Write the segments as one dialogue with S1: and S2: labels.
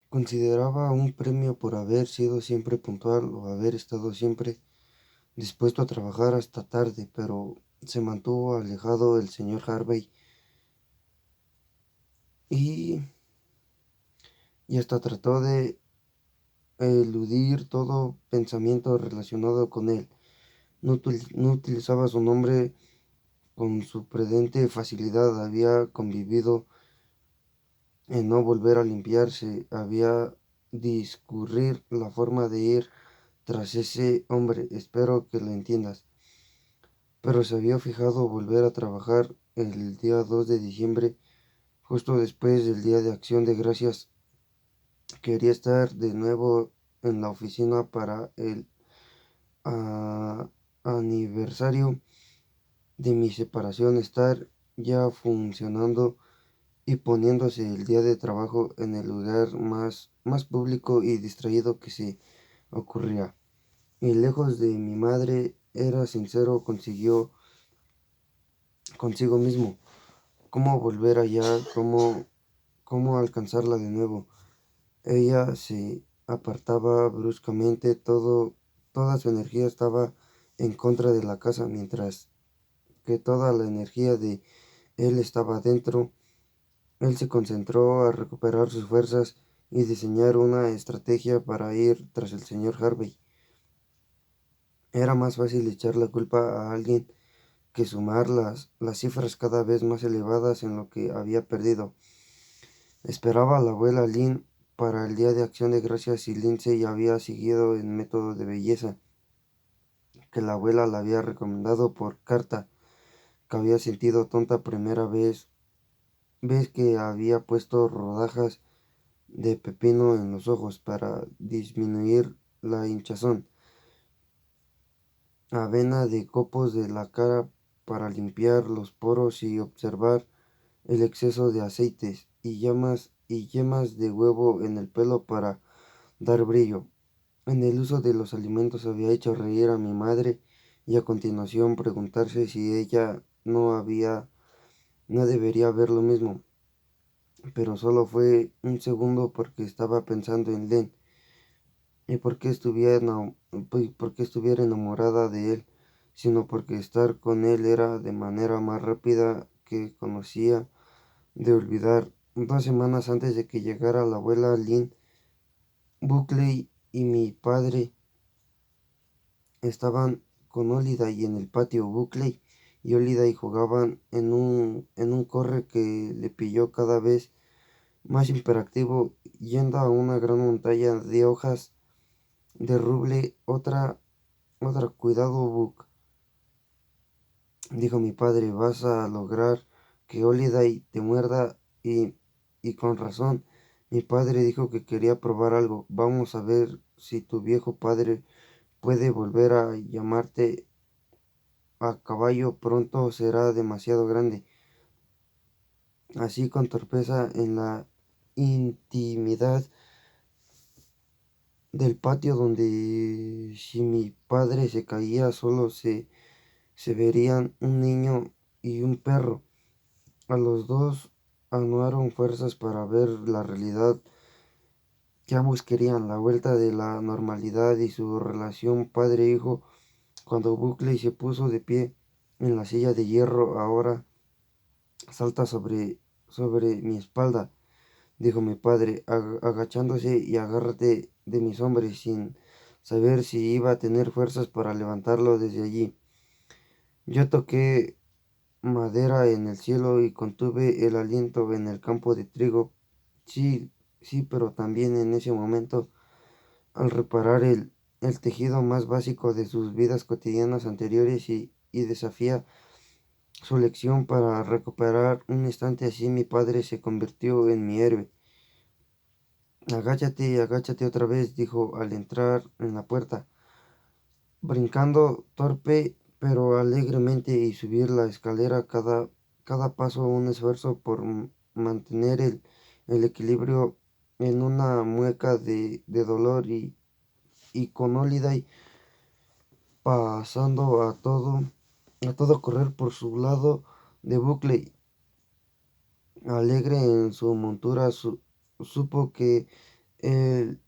S1: consideraba un premio por haber sido siempre puntual o haber estado siempre dispuesto a trabajar hasta tarde, pero se mantuvo alejado el señor Harvey y, y hasta trató de eludir todo pensamiento relacionado con él. No utilizaba su nombre con sorprendente facilidad, había convivido en no volver a limpiarse, había discurrir la forma de ir tras ese hombre, espero que lo entiendas. Pero se había fijado volver a trabajar el día 2 de diciembre, justo después del Día de Acción de Gracias. Quería estar de nuevo en la oficina para el ah, aniversario de mi separación, estar ya funcionando y poniéndose el día de trabajo en el lugar más público y distraído que se ocurría. Y lejos de mi madre, era sincero consigo mismo. ¿Cómo volver allá? ¿Cómo alcanzarla de nuevo? Ella se apartaba bruscamente, toda su energía estaba en contra de la casa, mientras que toda la energía de él estaba dentro. Él se concentró a recuperar sus fuerzas y diseñar una estrategia para ir tras el señor Harvey. Era más fácil echar la culpa a alguien que sumar las cifras cada vez más elevadas en lo que había perdido. Esperaba a la abuela Lynn para el Día de Acción de Gracias y Lindsay había seguido el método de belleza que la abuela le había recomendado por carta, que había sentido tonta primera vez que había puesto rodajas de pepino en los ojos para disminuir la hinchazón, avena de copos de la cara para limpiar los poros y observar el exceso de aceites y yemas de huevo en el pelo para dar brillo. En el uso de los alimentos había hecho reír a mi madre y a continuación preguntarse si ella no debería ver lo mismo, pero solo fue un segundo porque estaba pensando en Len y porque estuviera enamorada de él, sino porque estar con él era de manera más rápida que conocía de olvidar. 2 semanas antes de que llegara la abuela Lynn, Buckley y mi padre estaban con Holiday en el patio. Buckley y Holiday jugaban en un corre que le pilló cada vez más imperactivo, yendo a una gran montaña de hojas de roble. Otra, cuidado, Buck, dijo mi padre, vas a lograr que Holiday te muerda y con razón. Mi padre dijo que quería probar algo. Vamos a ver si tu viejo padre puede volver a llamarte a caballo. Pronto será demasiado grande. Así con torpeza en la intimidad del patio donde si mi padre se caía solo se verían un niño y un perro. A los dos anuaron fuerzas para ver la realidad que ambos querían, la vuelta de la normalidad y su relación padre-hijo. Cuando Buckley se puso de pie en la silla de hierro, ahora salta sobre mi espalda, dijo mi padre, agachándose y agárrate de mis hombres, sin saber si iba a tener fuerzas para levantarlo desde allí. Yo toqué madera en el cielo y contuve el aliento en el campo de trigo. Sí, sí, pero también en ese momento, al reparar el tejido más básico de sus vidas cotidianas anteriores y desafía su lección para recuperar un instante así, mi padre se convirtió en mi héroe. Agáchate, agáchate otra vez, dijo al entrar en la puerta, brincando torpe pero alegremente y subir la escalera cada paso un esfuerzo por mantener el equilibrio en una mueca de dolor y con Holiday pasando a todo correr por su lado de Buckley, alegre en su montura, supo que Él,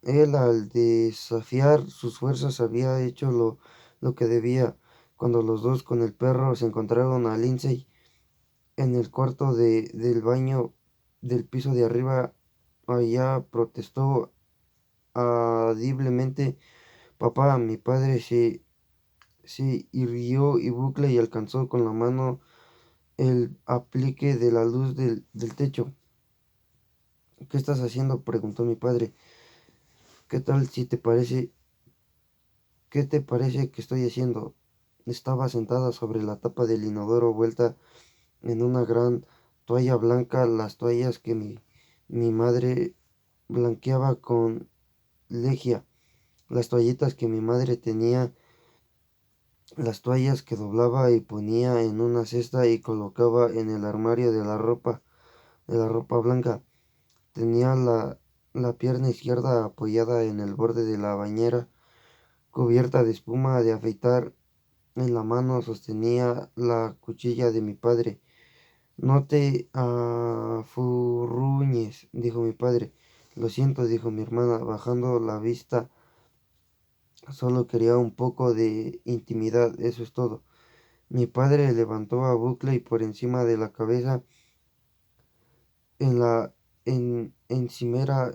S1: él al desafiar sus fuerzas había hecho lo que debía. Cuando los dos con el perro se encontraron a Lindsay en el cuarto del baño del piso de arriba, allá protestó audiblemente: «Papá». Mi padre se irguió y Buckley alcanzó con la mano el aplique de la luz del techo. «¿Qué estás haciendo?», preguntó mi padre. «¿Qué tal si te parece? ¿Qué te parece que estoy haciendo?». Estaba sentada sobre la tapa del inodoro, vuelta en una gran toalla blanca, las toallas que mi madre blanqueaba con lejía, las toallitas que mi madre tenía, las toallas que doblaba y ponía en una cesta y colocaba en el armario de la ropa blanca. Tenía la pierna izquierda apoyada en el borde de la bañera, cubierta de espuma de afeitar. En la mano sostenía la cuchilla de mi padre. «No te afurruñes», dijo mi padre. «Lo siento», dijo mi hermana, bajando la vista. «Solo quería un poco de intimidad, eso es todo». Mi padre levantó a Buckley por encima de la cabeza en la encimera,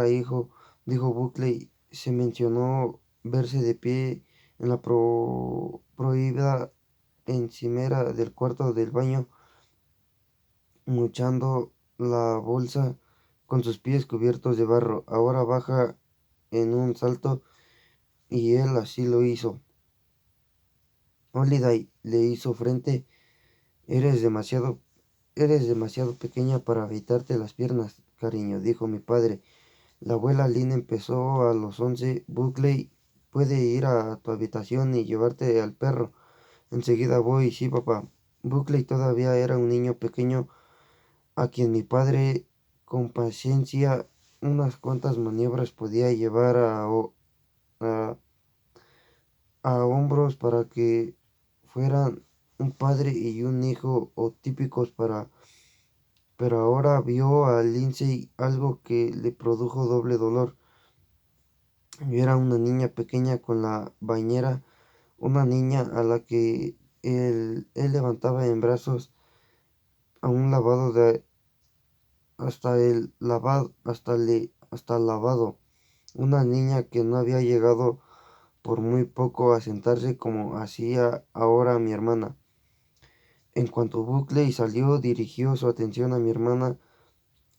S1: hijo, dijo Buckley. Se mencionó verse de pie en la prohibida encimera del cuarto del baño, muchando la bolsa con sus pies cubiertos de barro. «Ahora baja en un salto», y él así lo hizo. Holiday le hizo frente. «Eres demasiado Eres demasiado pequeña para afeitarte las piernas, cariño», dijo mi padre. «La abuela Lynn empezó a los 11. Buckley puede ir a tu habitación y llevarte al perro». «Enseguida voy». «Sí, papá». Buckley todavía era un niño pequeño a quien mi padre, con paciencia, unas cuantas maniobras, podía llevar a, a hombros para que fueran un padre y un hijo o típicos para. Pero ahora vio a Lindsay algo que le produjo doble dolor. Era una niña pequeña con la bañera, una niña a la que él levantaba en brazos a un lavado hasta el lavado. Una niña que no había llegado por muy poco a sentarse como hacía ahora mi hermana. En cuanto Buckley salió, dirigió su atención a mi hermana.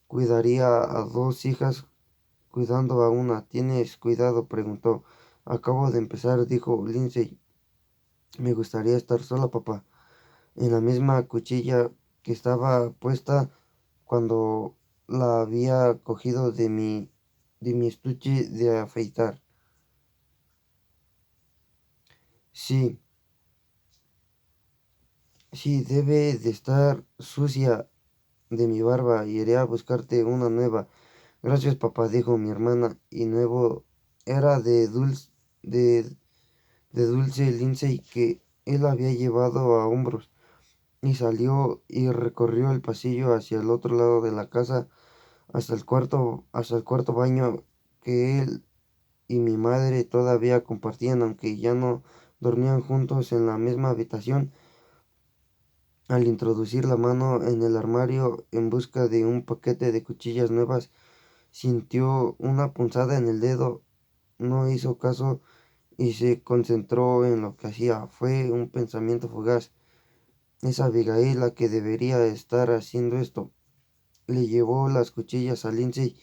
S1: «Cuidaría a dos hijas cuidando a una». «¿Tienes cuidado?», preguntó. «Acabo de empezar», dijo Lindsay. «Me gustaría estar sola, papá». En la misma cuchilla que estaba puesta cuando la había cogido de mi estuche de afeitar. Sí, sí, debe de estar sucia de mi barba. Iré a buscarte una nueva». «Gracias, papá», dijo mi hermana, y nuevo era de Dulce Lindsay, que él había llevado a hombros, y salió y recorrió el pasillo hacia el otro lado de la casa hasta el cuarto baño que él y mi madre todavía compartían, aunque ya no dormían juntos en la misma habitación. Al introducir la mano en el armario en busca de un paquete de cuchillas nuevas, sintió una punzada en el dedo. No hizo caso y se concentró en lo que hacía. Fue un pensamiento fugaz. «Es Abigail la que debería estar haciendo esto». Le llevó las cuchillas a Lindsay,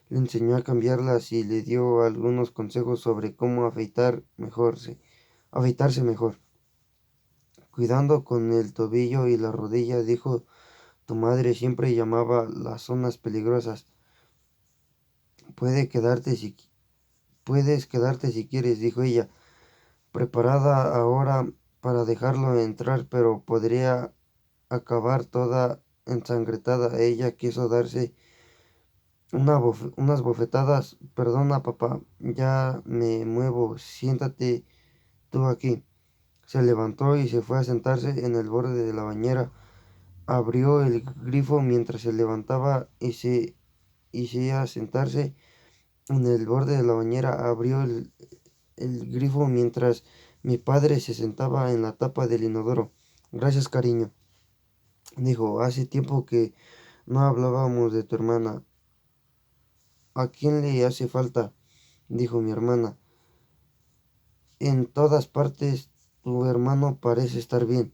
S1: le enseñó a cambiarlas y le dio algunos consejos sobre cómo afeitarse mejor. «Cuidando con el tobillo y la rodilla», dijo. «Tu madre siempre llamaba las zonas peligrosas. Puede quedarte si, puedes quedarte si quieres», dijo ella, preparada ahora para dejarlo entrar, pero podría acabar toda ensangrentada. Ella quiso darse unas bofetadas. «Perdona, papá, ya me muevo. Siéntate tú aquí». Se levantó y se fue a sentarse en el borde de la bañera. Abrió el grifo mientras se levantaba y se hacía sentarse en el borde de la bañera. Abrió el grifo mientras mi padre se sentaba en la tapa del inodoro. Gracias, cariño, dijo. Hace tiempo que no hablábamos de tu hermana. ¿A quién le hace falta? Dijo mi hermana. En todas partes tu hermano parece estar bien.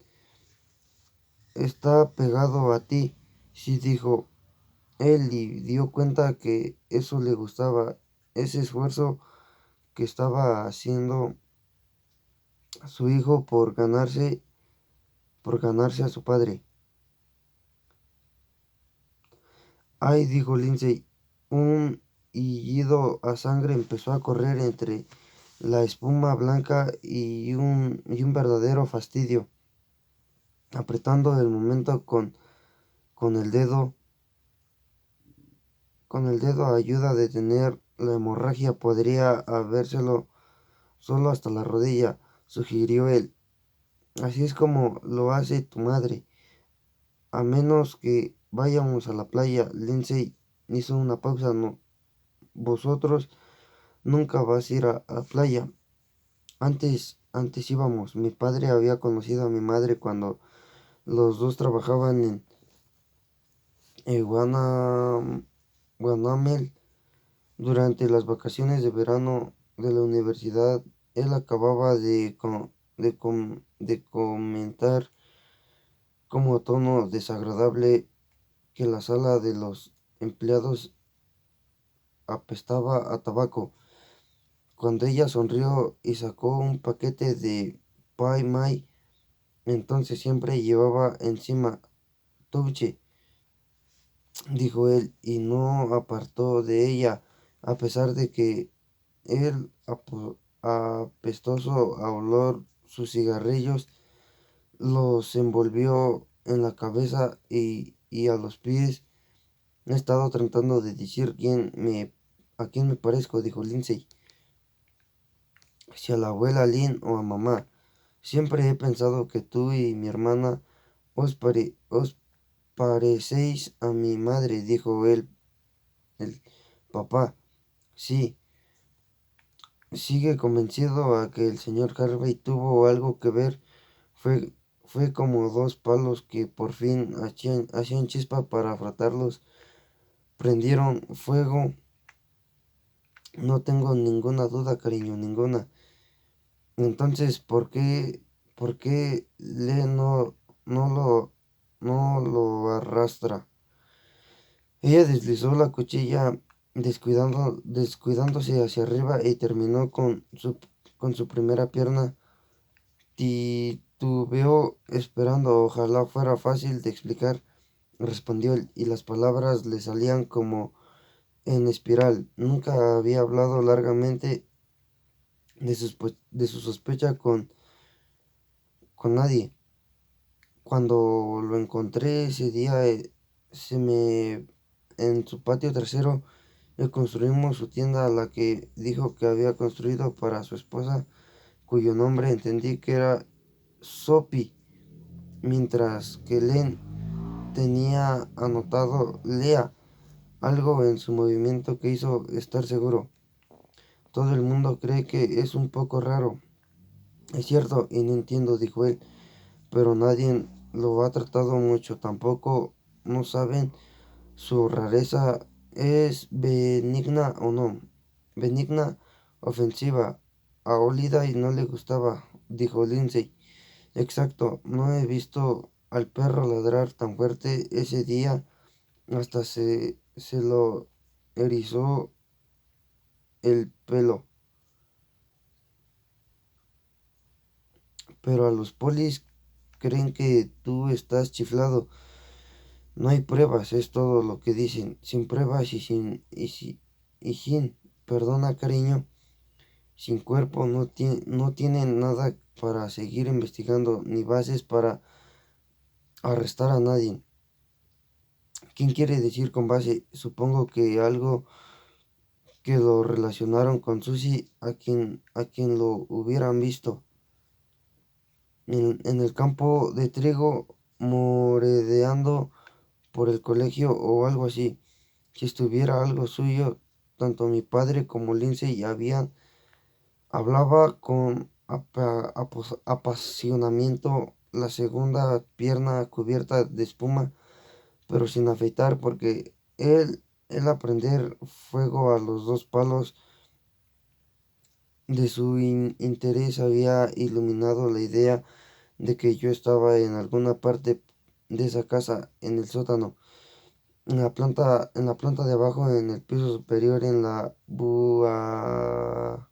S1: Está pegado a ti, sí, dijo él, y dio cuenta que eso le gustaba, ese esfuerzo que estaba haciendo su hijo por ganarse a su padre. Ay, dijo Lindsay. Un hillido a sangre empezó a correr entre la espuma blanca y un verdadero fastidio. Apretando el momento con el dedo, con el dedo a ayuda de detener la hemorragia, podría habérselo solo hasta la rodilla, sugirió él. Así es como lo hace tu madre. A menos que vayamos a la playa. Lindsay hizo una pausa. No, vosotros nunca vas a ir a la playa. Antes íbamos. Mi padre había conocido a mi madre cuando los dos trabajaban en Guanamel. Durante las vacaciones de verano de la universidad, él acababa de comentar como a tono desagradable que la sala de los empleados apestaba a tabaco. Cuando ella sonrió y sacó un paquete de Pai Mai, entonces siempre llevaba encima Touche, dijo él, y no apartó de ella, a pesar de que el apestoso olor sus cigarrillos los envolvió en la cabeza y a los pies. He estado tratando de decir a quién me parezco, dijo Lindsay. Si a la abuela Lynn o a mamá. Siempre he pensado que tú y mi hermana os parecéis a mi madre, dijo el papá. Sí, sigue convencido a que el señor Harvey tuvo algo que ver. Fue, fue como dos palos que por fin hacían chispa para frotarlos. Prendieron fuego. No tengo ninguna duda, cariño, ninguna. Entonces, por qué le no lo arrastra? Ella deslizó la cuchilla descuidándose hacia arriba y terminó con su primera pierna. Titubeó esperando. Ojalá fuera fácil de explicar, respondió él, y las palabras le salían como en espiral. Nunca había hablado largamente de su sospecha con nadie. Cuando lo encontré ese día, en su patio trasero, le construimos su tienda, a la que dijo que había construido para su esposa, cuyo nombre entendí que era Sophie, mientras que Len tenía anotado Lea, algo en su movimiento que hizo estar seguro. Todo el mundo cree que es un poco raro. Es cierto, y no entiendo, dijo él, pero nadie lo ha tratado mucho. Tampoco no saben su rareza es benigna o no. Benigna, ofensiva, a Olida y no le gustaba, dijo Lindsay. Exacto, no he visto al perro ladrar tan fuerte ese día. Hasta se lo erizó el pelo. Pero a los polis creen que tú estás chiflado. No hay pruebas, es todo lo que dicen. Sin pruebas y sin, perdona, cariño, sin cuerpo no tienen nada para seguir investigando, ni bases para arrestar a nadie. ¿Quién quiere decir con base? Supongo que algo que lo relacionaron con Susie, a quien lo hubieran visto en el campo de trigo, moredeando por el colegio o algo así. si estuviera algo suyo. Tanto mi padre como Lindsay hablaba con apasionamiento, la segunda pierna cubierta de espuma, pero sin afeitar, porque el aprender fuego a los dos palos de su interés había iluminado la idea de que yo estaba en alguna parte de esa casa, en el sótano, en la planta de abajo, en el piso superior, en la buhardilla,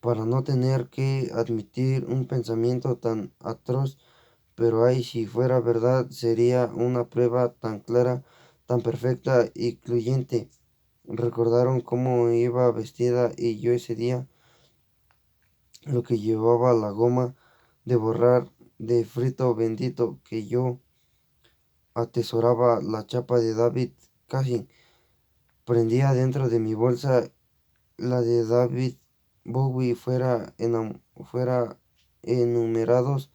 S1: para no tener que admitir un pensamiento tan atroz. Pero ay, si fuera verdad, sería una prueba tan clara, tan perfecta y cluyente. Recordaron cómo iba vestida y yo ese día, lo que llevaba la goma de borrar de frito bendito, que yo atesoraba la chapa de David Cassin. Prendía dentro de mi bolsa la de David Bowie, fuera enumerados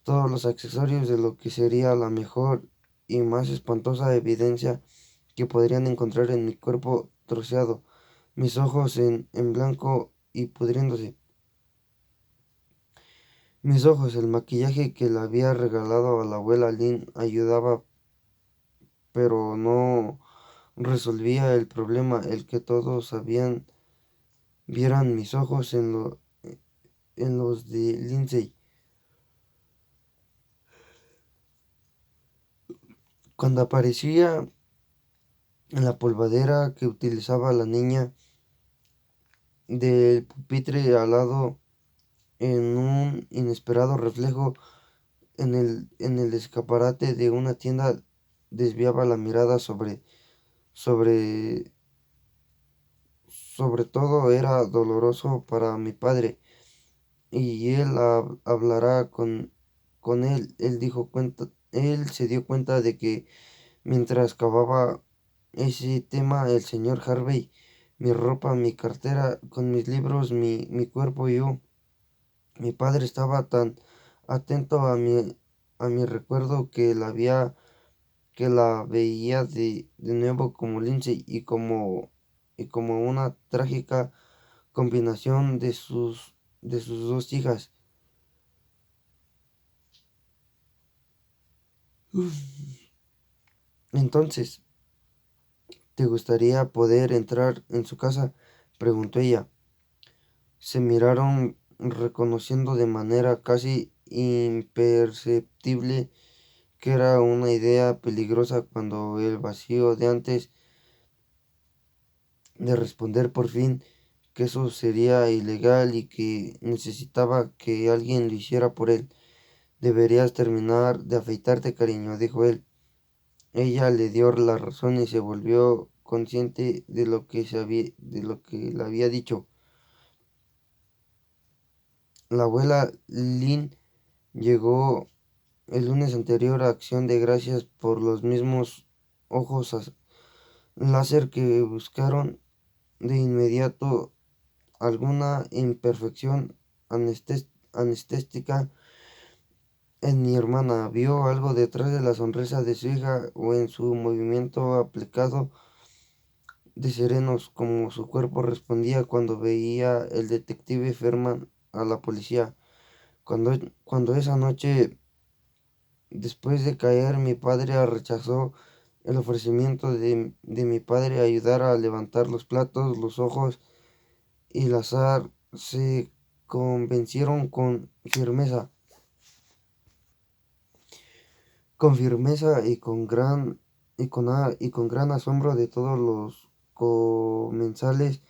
S1: todos los accesorios de lo que sería la mejor y más espantosa evidencia que podrían encontrar en mi cuerpo troceado, mis ojos en blanco y pudriéndose. Mis ojos, el maquillaje que le había regalado a la abuela Lynn ayudaba, pero no resolvía el problema, el que todos vieran mis ojos en los de Lindsay. Cuando aparecía en la polvadera que utilizaba la niña del pupitre al lado, en un inesperado reflejo en el escaparate de una tienda, desviaba la mirada sobre, sobre todo era doloroso para mi padre, y él hablará con él. Él se dio cuenta de que mientras cavaba ese tema, el señor Harvey, mi ropa, mi cartera, con mis libros, mi cuerpo y yo, mi padre estaba tan atento a mi recuerdo que la veía de nuevo como Lindsay y como una trágica combinación de sus dos hijas. Entonces, ¿te gustaría poder entrar en su casa?, preguntó ella. Se miraron, reconociendo de manera casi imperceptible que era una idea peligrosa cuando el vacío de antes de responder por fin que eso sería ilegal y que necesitaba que alguien lo hiciera por él. Deberías terminar de afeitarte, cariño, dijo él. Ella le dio la razón y se volvió consciente de lo que le había dicho. La abuela Lynn llegó el lunes anterior a Acción de Gracias por los mismos ojos láser que buscaron de inmediato alguna imperfección anestésica en mi hermana. Vio algo detrás de la sonrisa de su hija o en su movimiento aplicado de serenos, como su cuerpo respondía cuando veía el detective Ferman a la policía. Cuando, cuando esa noche, después de caer, mi padre rechazó el ofrecimiento de mi padre a ayudar a levantar los platos, los ojos y la azar se convencieron con firmeza y con gran asombro de todos los comensales.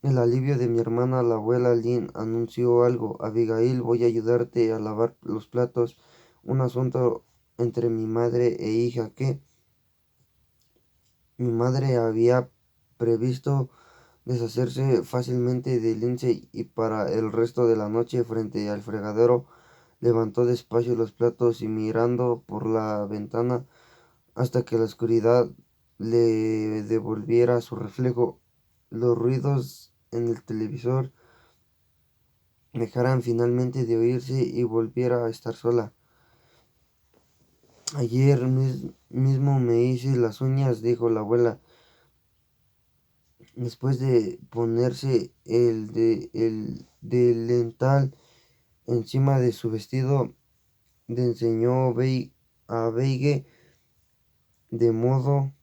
S1: El alivio de mi hermana, la abuela Lynn, anunció algo. Abigail, voy a ayudarte a lavar los platos. Un asunto entre mi madre e hija que mi madre había previsto deshacerse fácilmente de Lindsay, y para el resto de la noche, frente al fregadero, levantó despacio los platos y mirando por la ventana hasta que la oscuridad le devolviera su reflejo, los ruidos en el televisor dejaran finalmente de oírse y volviera a estar sola. Ayer mismo me hice las uñas, dijo la abuela. Después de ponerse el delantal encima de su vestido, le enseñó a Beige de modo,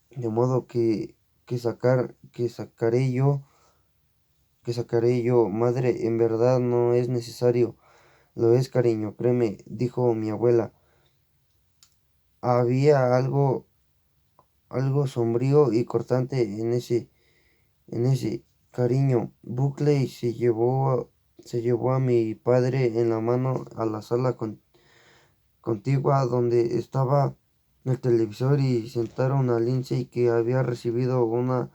S1: de modo que sacaré yo. Madre, en verdad no es necesario. Lo es, cariño, créeme, dijo mi abuela. Había algo sombrío y cortante en ese cariño. Buckley se llevó a mi padre en la mano a la sala contigua donde estaba el televisor y sentaron a Lindsay, que había recibido una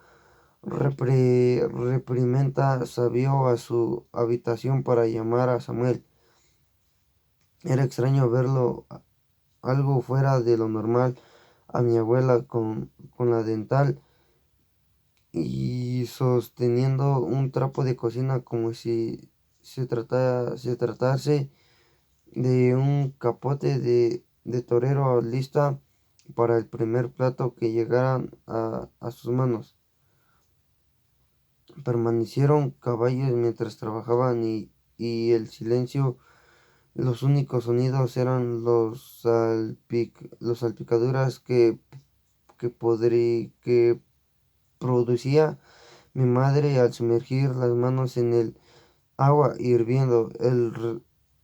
S1: reprimenda. Salió a su habitación para llamar a Samuel. Era extraño verlo algo fuera de lo normal a mi abuela con la dental y sosteniendo un trapo de cocina como si se tratase de un capote de torero lista para el primer plato que llegara a sus manos. Permanecieron caballos mientras trabajaban y el silencio. Los únicos sonidos eran los salpicaduras que producía mi madre al sumergir las manos en el agua hirviendo,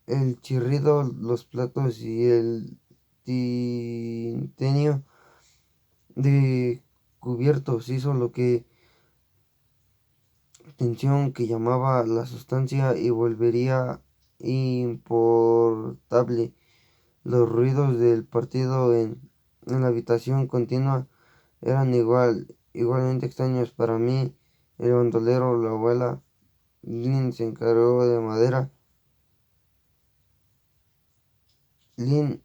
S1: el chirrido, los platos y el tintenio de cubiertos hizo lo que tensión que llamaba la sustancia y volvería importable. Los ruidos del partido en la habitación continua eran igualmente extraños para mí. El bandolero, la abuela Lynn se encargó de madera. Lynn,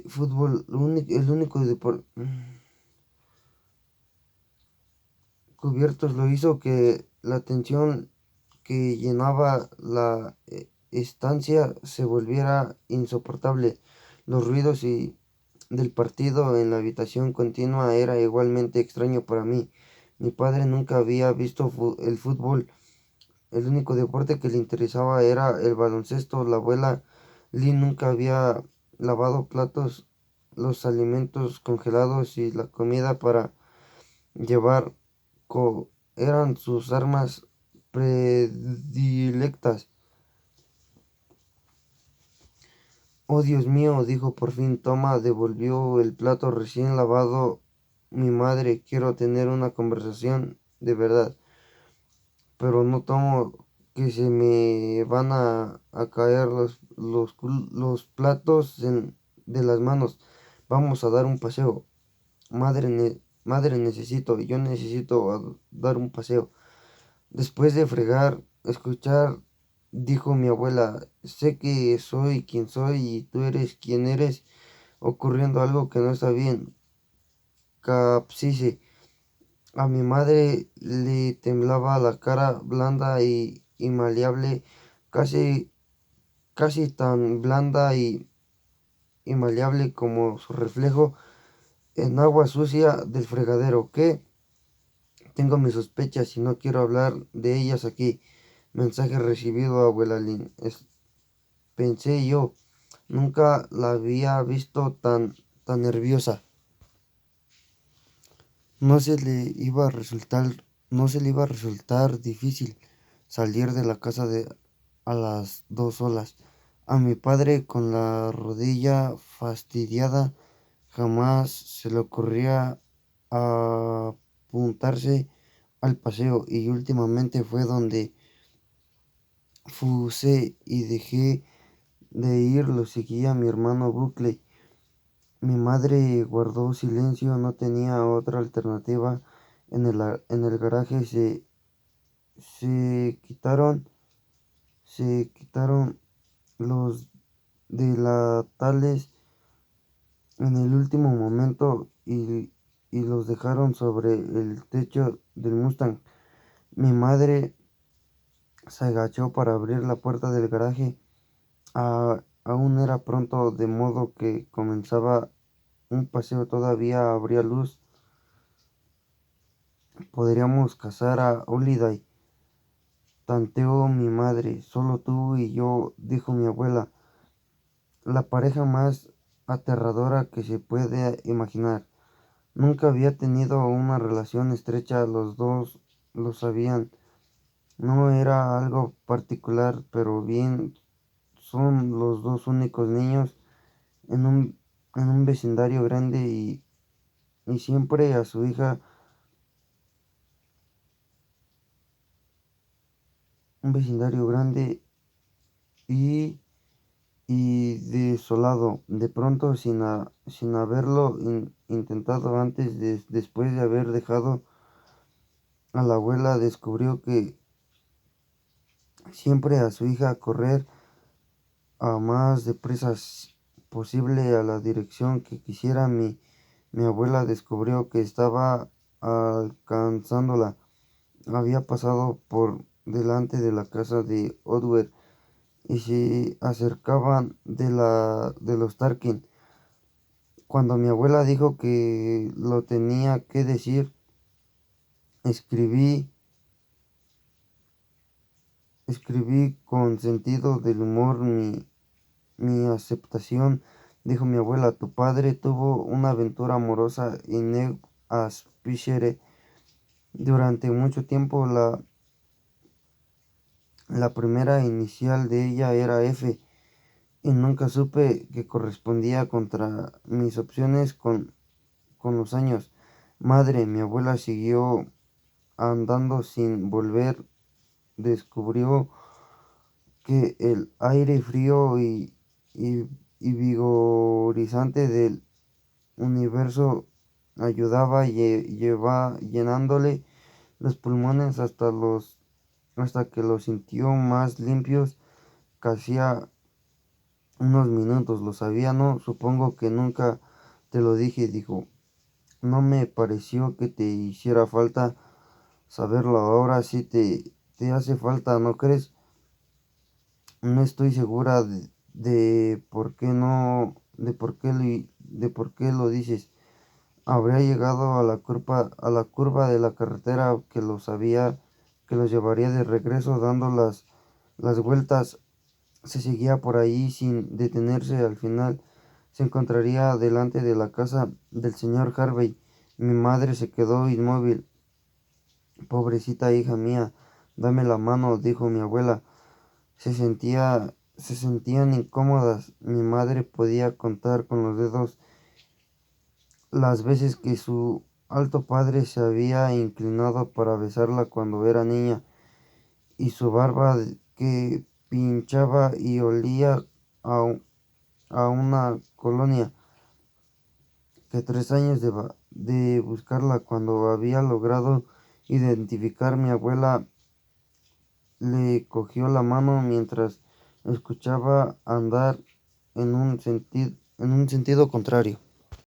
S1: fútbol, el único deporte cubiertos lo hizo que la tensión que llenaba la estancia se volviera insoportable. Los ruidos del partido en la habitación continua era igualmente extraño para mí. Mi padre nunca había visto el fútbol. El único deporte que le interesaba era el baloncesto. La abuela Lee nunca había lavado platos, los alimentos congelados y la comida para llevar eran sus armas predilectas. Oh, Dios mío, dijo por fin. Toma, devolvió el plato recién lavado. Mi madre, quiero tener una conversación de verdad, pero no tomo que se me van a caer los platos de las manos. Vamos a dar un paseo. Madre, yo necesito dar un paseo. Después de fregar, escuchar, dijo mi abuela, sé que soy quien soy y tú eres quien eres, ocurriendo algo que no está bien. Capsice. A mi madre le temblaba la cara blanda y maleable, casi, casi tan blanda y maleable como su reflejo en agua sucia del fregadero. ¿Qué? Tengo mis sospechas y no quiero hablar de ellas aquí. Mensaje recibido, abuela Lynn. Pensé yo, nunca la había visto tan nerviosa. No se le iba a resultar, no se le iba a resultar difícil salir de la casa a las 2 solas. A mi padre, con la rodilla fastidiada, jamás se le ocurría apuntarse al paseo y últimamente fue donde fusé y dejé de ir, lo seguía mi hermano Buckley. Mi madre guardó silencio, no tenía otra alternativa. En el garaje se quitaron, se quitaron los delatales en el último momento y los dejaron sobre el techo del Mustang. Mi madre se agachó para abrir la puerta del garaje. Aún era pronto, de modo que comenzaba un paseo. Todavía habría luz. Podríamos cazar a Holiday. Tanteó mi madre. Solo tú y yo, dijo mi abuela. La pareja más aterradora que se puede imaginar. Nunca había tenido una relación estrecha, los dos lo sabían. No era algo particular, pero bien, son los dos únicos niños en un vecindario grande y siempre a su hija, un vecindario grande y, y desolado. De pronto, sin haberlo intentado antes, después de haber dejado a la abuela, descubrió que siempre a su hija correr a más deprisa posible a la dirección que quisiera. Mi abuela descubrió que estaba alcanzándola. Había pasado por delante de la casa de Odwer y se acercaban de los Tarkin. Cuando mi abuela dijo que lo tenía que decir, escribí, escribí con sentido del humor mi aceptación. Dijo mi abuela, tu padre tuvo una aventura amorosa en New Hampshire. Durante mucho tiempo la primera inicial de ella era F y nunca supe que correspondía contra mis opciones con los años. Madre, mi abuela siguió andando sin volver. Descubrió que el aire frío y, y vigorizante del universo ayudaba llenándole los pulmones hasta que los sintió más limpios que hacía unos minutos. Lo sabía, ¿no? Supongo que nunca te lo dije, dijo. No me pareció que te hiciera falta saberlo. Ahora sí te hace falta, ¿no crees? No estoy segura de por qué no, de por qué lo dices. Habría llegado a la curva de la carretera que los llevaría de regreso dando las vueltas. Se seguía por ahí sin detenerse. Al final se encontraría delante de la casa del señor Harvey. Mi madre se quedó inmóvil. Pobrecita hija mía, dame la mano, dijo mi abuela. Se sentían incómodas. Mi madre podía contar con los dedos las veces que su alto padre se había inclinado para besarla cuando era niña, y su barba que pinchaba y olía a, a una colonia, que 3 años de buscarla. Cuando había logrado identificar, mi abuela le cogió la mano mientras escuchaba andar en un sentido contrario.